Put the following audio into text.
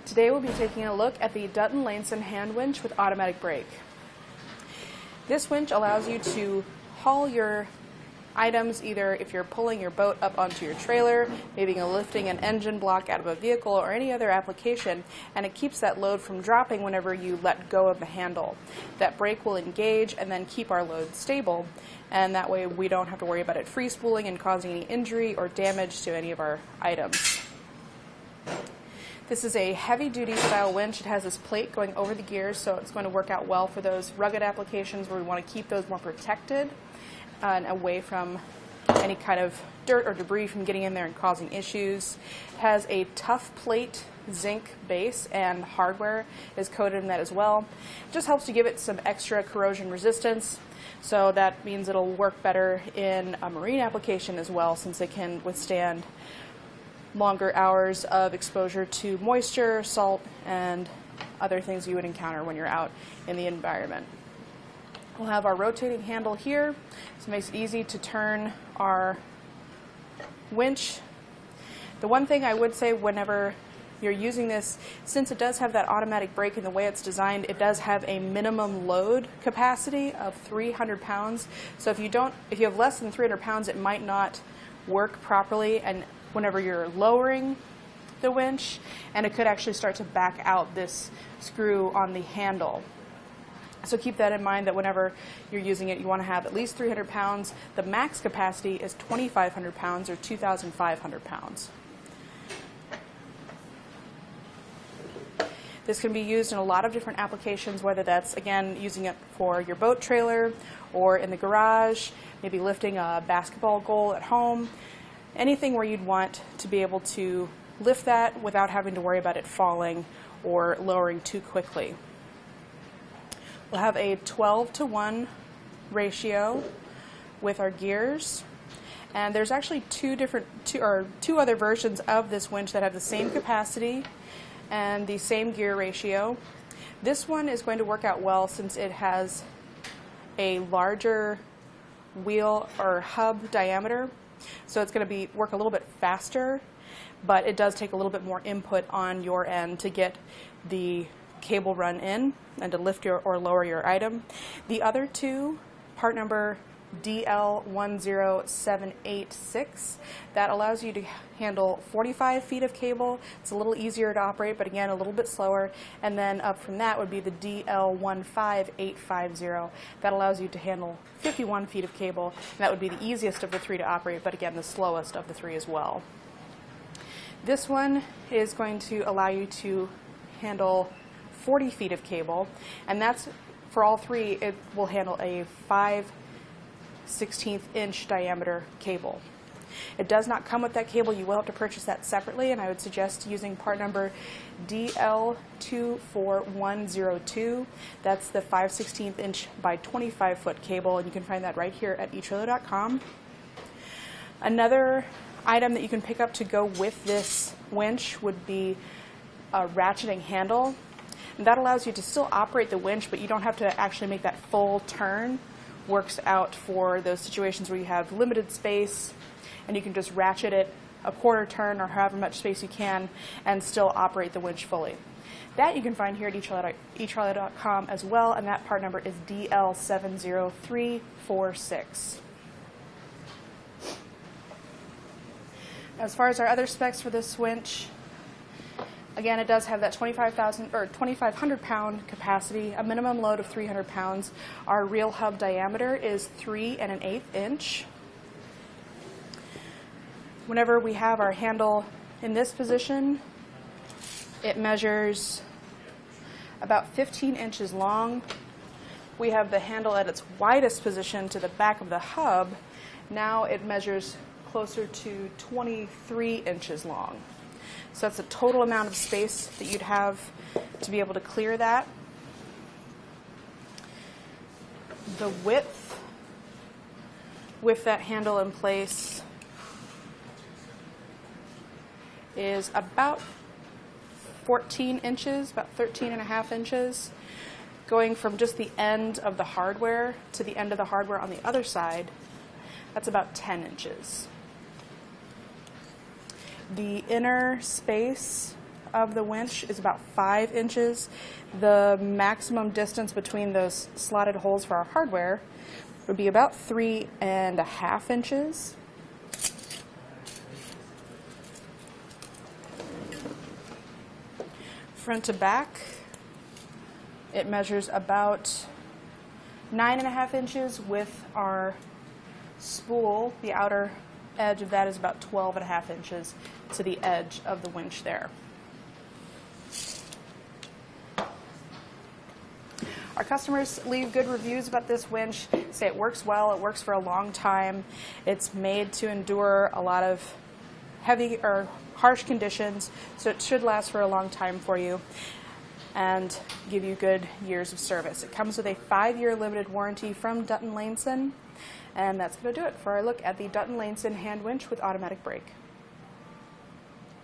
Today we'll be taking a look at the Dutton-Lainson hand winch with automatic brake. This winch allows you to haul your items, either if you're pulling your boat up onto your trailer, maybe lifting an engine block out of a vehicle or any other application, and it keeps that load from dropping whenever you let go of the handle. That brake will engage and then keep our load stable, and that way we don't have to worry about it free-spooling and causing any injury or damage to any of our items. This is a heavy-duty style winch. It has this plate going over the gears, so it's going to work out well for those rugged applications where we want to keep those more protected and away from any kind of dirt or debris from getting in there and causing issues. It has a tough plate zinc base, and hardware is coated in that as well. It just helps to give it some extra corrosion resistance, so that means it'll work better in a marine application as well, since it can withstand longer hours of exposure to moisture, salt, and other things you would encounter when you're out in the environment. We'll have our rotating handle here, so it makes it easy to turn our winch. The one thing I would say whenever you're using this, since it does have that automatic brake in the way it's designed, it does have a minimum load capacity of 300 pounds. So if you have less than 300 pounds, it might not work properly, and whenever you're lowering the winch, and it could actually start to back out this screw on the handle. So keep that in mind, that whenever you're using it, you want to have at least 300 pounds. The max capacity is 2,500 pounds or 2,500 pounds. This can be used in a lot of different applications, whether that's, again, using it for your boat trailer or in the garage, maybe lifting a basketball goal at home. Anything where you'd want to be able to lift that without having to worry about it falling or lowering too quickly. We'll have a 12-to-1 ratio with our gears, and there's actually two other versions of this winch that have the same capacity and the same gear ratio. This one is going to work out well since it has a larger wheel or hub diameter. So it's going to work a little bit faster, but it does take a little bit more input on your end to get the cable run in and to lift or lower your item. The other two, part number DL10786, that allows you to handle 45 feet of cable. It's a little easier to operate, but again, a little bit slower. And then up from that would be the DL15850. That allows you to handle 51 feet of cable. And that would be the easiest of the three to operate, but again, the slowest of the three as well. This one is going to allow you to handle 40 feet of cable, and that's, for all three, it will handle a 5/16 inch diameter cable. It does not come with that cable. You will have to purchase that separately, and I would suggest using part number DL24102. That's the 5/16 inch by 25 foot cable, and you can find that right here at etrailer.com. Another item that you can pick up to go with this winch would be a ratcheting handle. And that allows you to still operate the winch, but you don't have to actually make that full turn. Works out for those situations where you have limited space and you can just ratchet it a quarter turn or however much space you can and still operate the winch fully. That you can find here at etrailer.com as well, and that part number is DL70346. As far as our other specs for this winch, again, it does have that 2,500 pound capacity, a minimum load of 300 pounds. Our real hub diameter is 3 1/8 inch. Whenever we have our handle in this position, it measures about 15 inches long. We have the handle at its widest position to the back of the hub. Now it measures closer to 23 inches long. So that's the total amount of space that you'd have to be able to clear that. The width with that handle in place is about 14 inches, about 13.5 inches, going from just the end of the hardware to the end of the hardware on the other side. That's about 10 inches. The inner space of the winch is about 5 inches. The maximum distance between those slotted holes for our hardware would be about 3.5 inches. Front to back, it measures about 9.5 inches with our spool. The outer edge of that is about 12.5 inches to the edge of the winch there. Our customers leave good reviews about this winch, say it works well, it works for a long time, it's made to endure a lot of heavy or harsh conditions, so it should last for a long time for you and give you good years of service. It comes with a 5-year limited warranty from Dutton-Lainson, and that's going to do it for our look at the Dutton-Lainson hand winch with automatic brake.